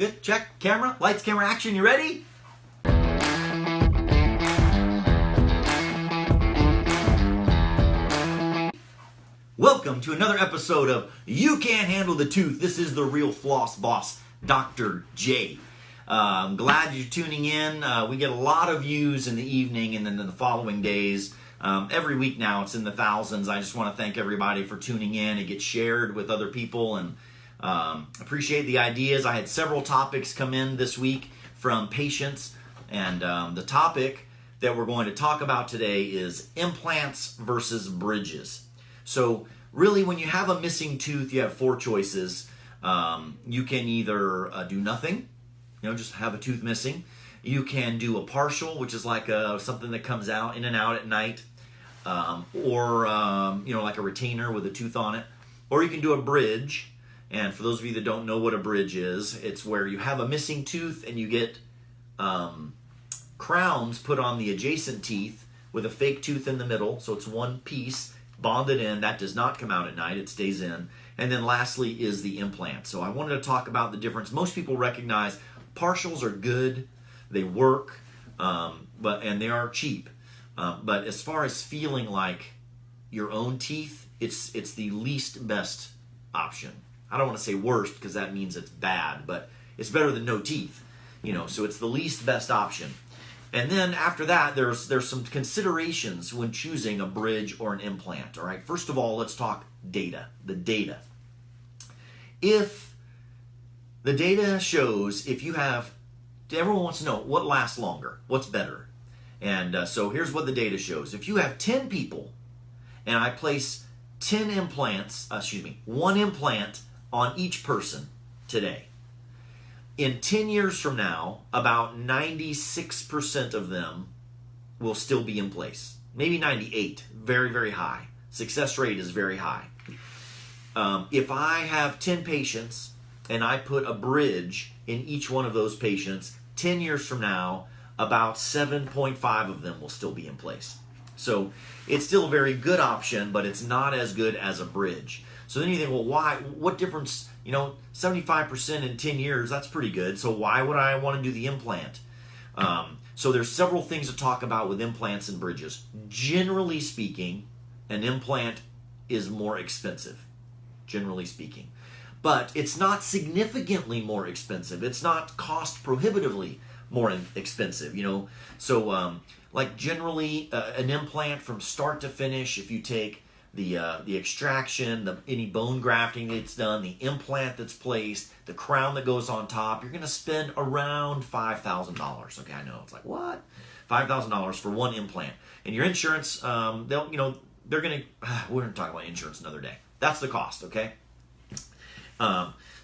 Good. Check. Camera. Lights, camera, action. You ready? Welcome to another episode of You Can't Handle the Tooth. This is the real floss boss, Dr. J. I'm glad you're tuning in. We get a lot of views in the evening and then in the following days. Every week now it's in the thousands. I just want to thank everybody for tuning in. It gets shared with other people and appreciate the ideas. I had several topics come in this week from patients, and the topic that we're going to talk about today is implants versus bridges. So really, when you have a missing tooth, you have four choices. You can either do nothing, just have a tooth missing. You can do a partial, which is like something that comes out in and out at night, or like a retainer with a tooth on it. Or you can do a bridge. And for those of you that don't know what a bridge is, it's where you have a missing tooth and you get crowns put on the adjacent teeth with a fake tooth in the middle. So it's one piece bonded in. That does not come out at night. It stays in. And then lastly is the implant. So I wanted to talk about the difference. Most people recognize partials are good. They work, and they are cheap. But as far as feeling like your own teeth, it's the least best option. I don't want to say worst because that means it's bad, but it's better than no teeth, so it's the least best option. And then after that, there's some considerations when choosing a bridge or an implant, all right? First of all, let's talk data, the data. If the data shows everyone wants to know what lasts longer, what's better. And so here's what the data shows. If you have 10 people and I place 1 implant on each person today, in 10 years from now, about 96% of them will still be in place. Maybe 98, very, very high. Success rate is very high. If I have 10 patients and I put a bridge in each one of those patients, 10 years from now, about 7.5 of them will still be in place. So it's still a very good option, but it's not as good as a bridge. So then you think, well, why? What difference? 75% in 10 years, that's pretty good. So why would I want to do the implant? So there's several things to talk about with implants and bridges. Generally speaking, an implant is more expensive, generally speaking. But it's not significantly more expensive. It's not cost prohibitively more expensive, So like generally an implant from start to finish, if you take the extraction, any bone grafting that's done, the implant that's placed, the crown that goes on top, you're going to spend around $5,000. Okay, I know it's like, what? $5,000 for one implant. And your insurance, they're going to, we're going to talk about insurance another day. That's the cost, okay?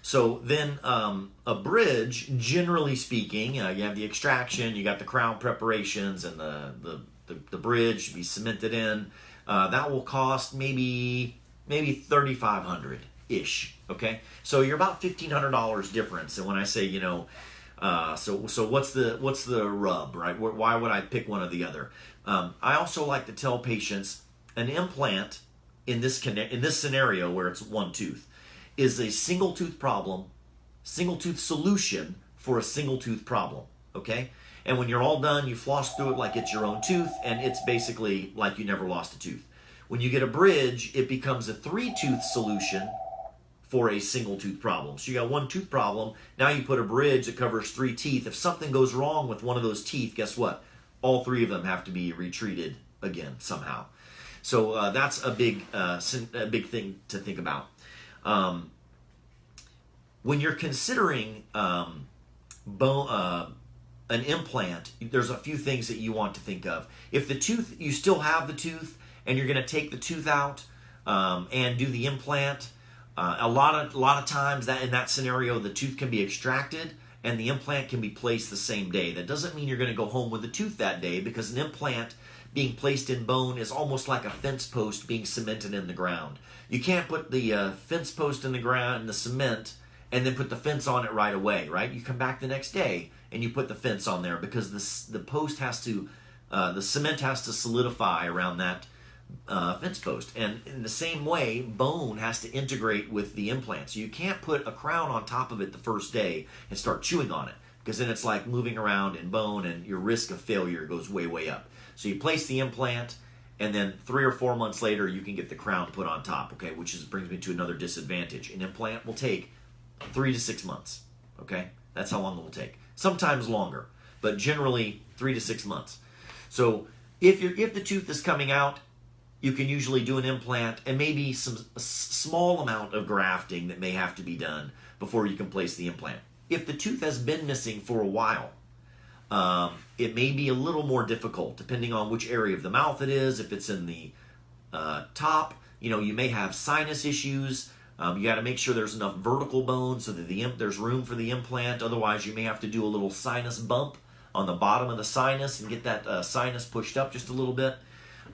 So then a bridge, generally speaking, you have the extraction, you got the crown preparations, and the bridge to be cemented in. That will cost maybe $3,500-ish, okay? So you're about $1,500 difference. And when I say, so what's the rub, right? Why would I pick one or the other? I also like to tell patients an implant in this scenario where it's one tooth is a single tooth solution for a single tooth problem, okay? And when you're all done, you floss through it like it's your own tooth, and it's basically like you never lost a tooth. When you get a bridge, it becomes a 3-tooth solution for a single tooth problem. So you got one tooth problem, now you put a bridge that covers 3 teeth. If something goes wrong with one of those teeth, guess what? All 3 of them have to be retreated again somehow. So that's a big thing to think about. When you're considering an implant, there's a few things that you want to think of. If you still have the tooth and you're going to take the tooth out and do the implant, a lot of times that in that scenario the tooth can be extracted and the implant can be placed the same day. That doesn't mean you're going to go home with the tooth that day, because an implant being placed in bone is almost like a fence post being cemented in the ground. You can't put the fence post in the ground and the cement and then put the fence on it right away, right? You come back the next day and you put the fence on there, because the post has to, the cement has to solidify around that fence post. And in the same way, bone has to integrate with the implant. So you can't put a crown on top of it the first day and start chewing on it, because then it's like moving around in bone and your risk of failure goes way, way up. So you place the implant, and then 3 or 4 months later, you can get the crown put on top, okay, which brings me to another disadvantage. An implant will take 3 to 6 months, okay? That's how long it will take. Sometimes longer, but generally 3 to 6 months. So if the tooth is coming out, you can usually do an implant and maybe a small amount of grafting that may have to be done before you can place the implant. If the tooth has been missing for a while, it may be a little more difficult depending on which area of the mouth it is. If it's in the top, you may have sinus issues. You got to make sure there's enough vertical bone so that there's room for the implant. Otherwise, you may have to do a little sinus bump on the bottom of the sinus and get that sinus pushed up just a little bit.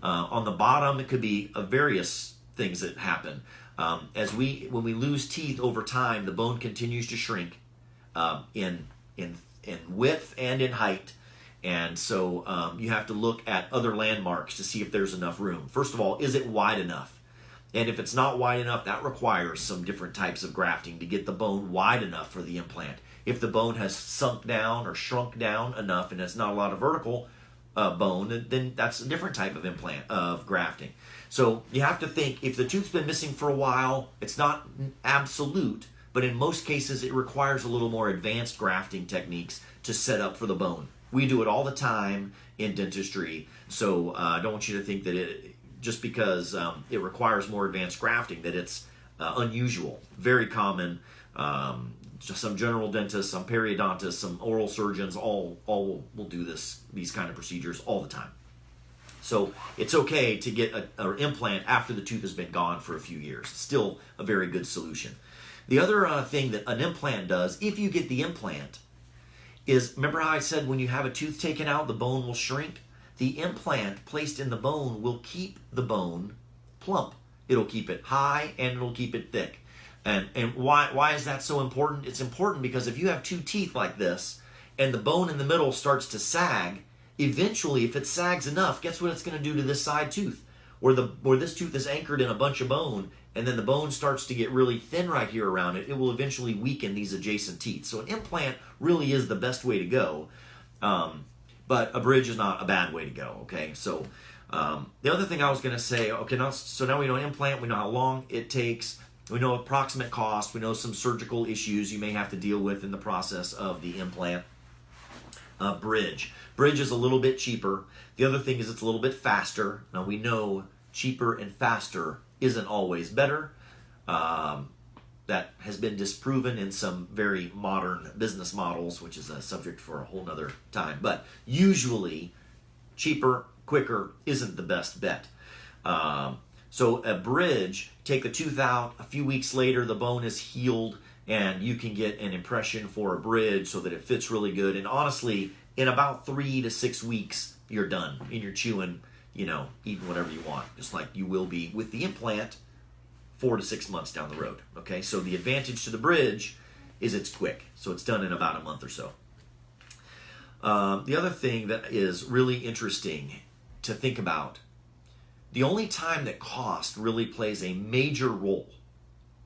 On the bottom, it could be various things that happen. When we lose teeth over time, the bone continues to shrink in width and in height. And so you have to look at other landmarks to see if there's enough room. First of all, is it wide enough? And if it's not wide enough, that requires some different types of grafting to get the bone wide enough for the implant. If the bone has sunk down or shrunk down enough and it's not a lot of vertical bone, then that's a different type of implant of grafting. So you have to think, if the tooth's been missing for a while, it's not absolute, but in most cases it requires a little more advanced grafting techniques to set up for the bone. We do it all the time in dentistry, so I don't want you to think that just because it requires more advanced grafting that it's unusual. Very common. Just some general dentists, some periodontists, some oral surgeons, all will do these kind of procedures all the time. So it's okay to get an implant after the tooth has been gone for a few years. Still a very good solution. The other thing that an implant does, if you get the implant, is, remember how I said when you have a tooth taken out, the bone will shrink? The implant placed in the bone will keep the bone plump. It'll keep it high and it'll keep it thick. And why is that so important? It's important because if you have two teeth like this and the bone in the middle starts to sag, eventually, if it sags enough, guess what it's going to do to this side tooth? Where this tooth is anchored in a bunch of bone, and then the bone starts to get really thin right here around it, it will eventually weaken these adjacent teeth. So an implant really is the best way to go. But a bridge is not a bad way to go, okay? So the other thing I was going to say, okay, now we know an implant, we know how long it takes, we know approximate cost, we know some surgical issues you may have to deal with in the process of the implant. Bridge is a little bit cheaper. The other thing is it's a little bit faster. Now we know cheaper and faster isn't always better. That has been disproven in some very modern business models, which is a subject for a whole nother time. But usually, cheaper, quicker isn't the best bet. So a bridge, take the tooth out, a few weeks later the bone is healed, and you can get an impression for a bridge so that it fits really good. And honestly, in about 3 to 6 weeks, you're done. And you're chewing, eating whatever you want, just like you will be with the implant 4 to 6 months down the road. Okay, so the advantage to the bridge is it's quick. So it's done in about a month or so. The other thing that is really interesting to think about, the only time that cost really plays a major role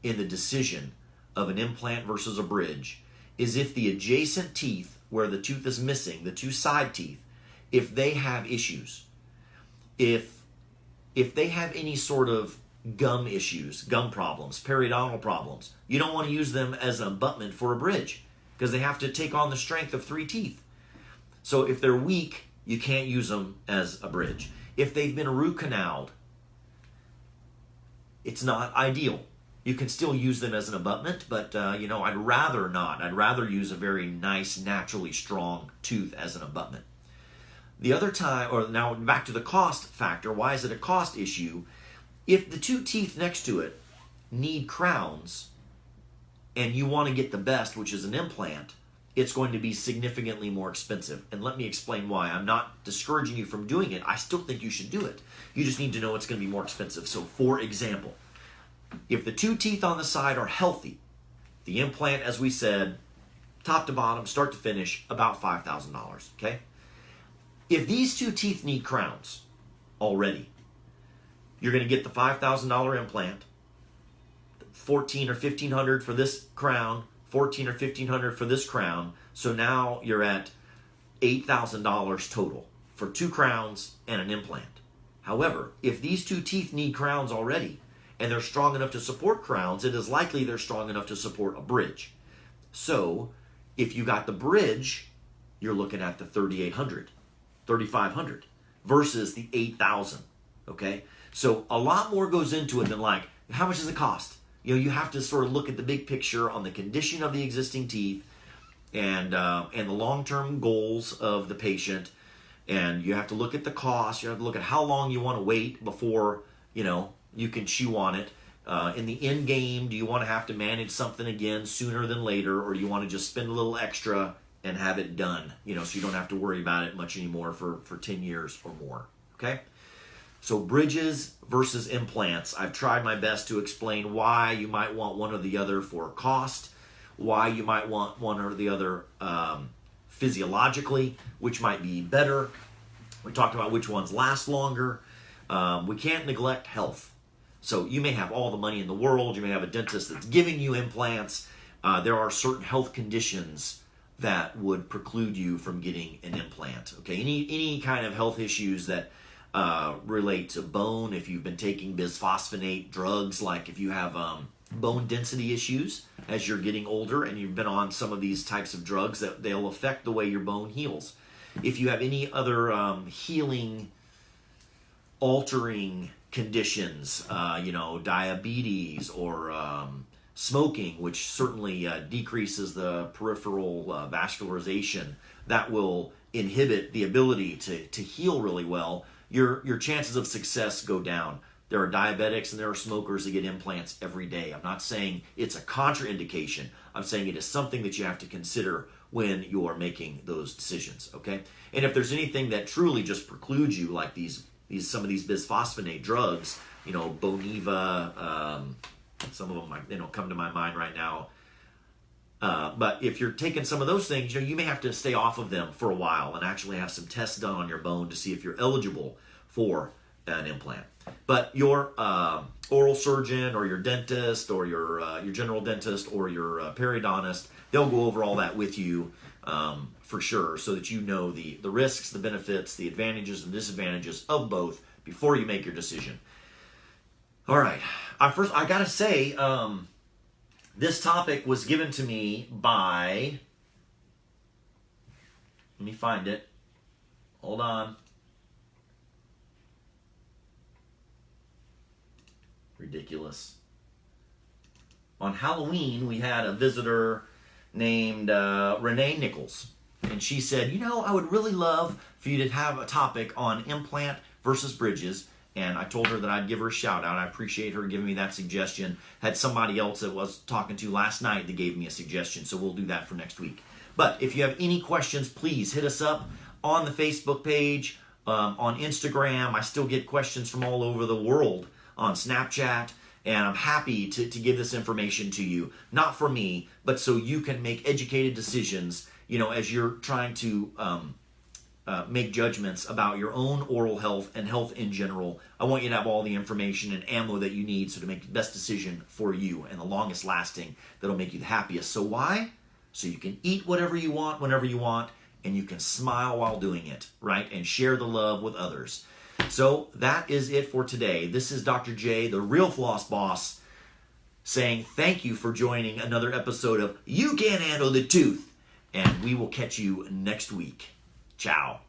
in the decision of an implant versus a bridge is if the adjacent teeth where the tooth is missing, the two side teeth, if they have issues. If they have any sort of gum issues, gum problems, periodontal problems, you don't want to use them as an abutment for a bridge because they have to take on the strength of 3 teeth. So if they're weak, you can't use them as a bridge. If they've been root canaled, it's not ideal. You can still use them as an abutment, but I'd rather not. I'd rather use a very nice, naturally strong tooth as an abutment. The other time, or now back to the cost factor, why is it a cost issue? If the 2 teeth next to it need crowns and you want to get the best, which is an implant, it's going to be significantly more expensive. And let me explain why. I'm not discouraging you from doing it. I still think you should do it. You just need to know it's going to be more expensive. So for example, if the 2 teeth on the side are healthy, the implant, as we said, top to bottom, start to finish, about $5,000, okay? If these 2 teeth need crowns already, You're going to get the $5,000 implant, 14 or 1,500 for this crown, 14 or 1,500 for this crown. So now you're at $8,000 total for 2 crowns and an implant. However, if these 2 teeth need crowns already and they're strong enough to support crowns, it is likely they're strong enough to support a bridge. So if you got the bridge, you're looking at the $3,800, $3,500 versus the $8,000. Okay? So a lot more goes into it than like, how much does it cost? You know, you have to sort of look at the big picture on the condition of the existing teeth and the long-term goals of the patient. And you have to look at the cost. You have to look at how long you want to wait before, you know, you can chew on it. In the end game, do you want to have to manage something again sooner than later, or do you want to just spend a little extra and have it done, you know, so you don't have to worry about it much anymore for 10 years or more, okay? So bridges versus implants. I've tried my best to explain why you might want one or the other for cost, why you might want one or the other physiologically, which might be better. We talked about which ones last longer. We can't neglect health. So you may have all the money in the world. You may have a dentist that's giving you implants. There are certain health conditions that would preclude you from getting an implant. Okay, any kind of health issues that relate to bone, if you've been taking bisphosphonate drugs, like if you have bone density issues as you're getting older and you've been on some of these types of drugs, that they'll affect the way your bone heals. If you have any other healing altering conditions, diabetes or smoking, which certainly decreases the peripheral vascularization, that will inhibit the ability to heal really well, your chances of success go down. There are diabetics and there are smokers that get implants every day. I'm not saying it's a contraindication. I'm saying it is something that you have to consider when you're making those decisions, okay? And if there's anything that truly just precludes you, like some of these bisphosphonate drugs, Boniva, some of them might, come to my mind right now. But if you're taking some of those things, you may have to stay off of them for a while and actually have some tests done on your bone to see if you're eligible for an implant. But your oral surgeon or your dentist or your general dentist or your periodontist, they'll go over all that with you for sure, so that you know the risks, the benefits, the advantages and disadvantages of both before you make your decision. All right. I gotta say, this topic was given to me by, let me find it. Hold on. Ridiculous. On Halloween, we had a visitor named Renee Nichols. And she said, I would really love for you to have a topic on implant versus bridges. And I told her that I'd give her a shout out. I appreciate her giving me that suggestion. Had somebody else that was talking to last night that gave me a suggestion, so we'll do that for next week. But if you have any questions, please hit us up on the Facebook page, on Instagram. I still get questions from all over the world on Snapchat, and I'm happy to give this information to you. Not for me, but so you can make educated decisions, as you're trying to make judgments about your own oral health and health in general. I want you to have all the information and ammo that you need so to make the best decision for you and the longest lasting that'll make you the happiest. So why? So you can eat whatever you want, whenever you want, and you can smile while doing it, right? And share the love with others. So that is it for today. This is Dr. J, the Real Floss Boss, saying thank you for joining another episode of You Can't Handle the Tooth. And we will catch you next week. Ciao.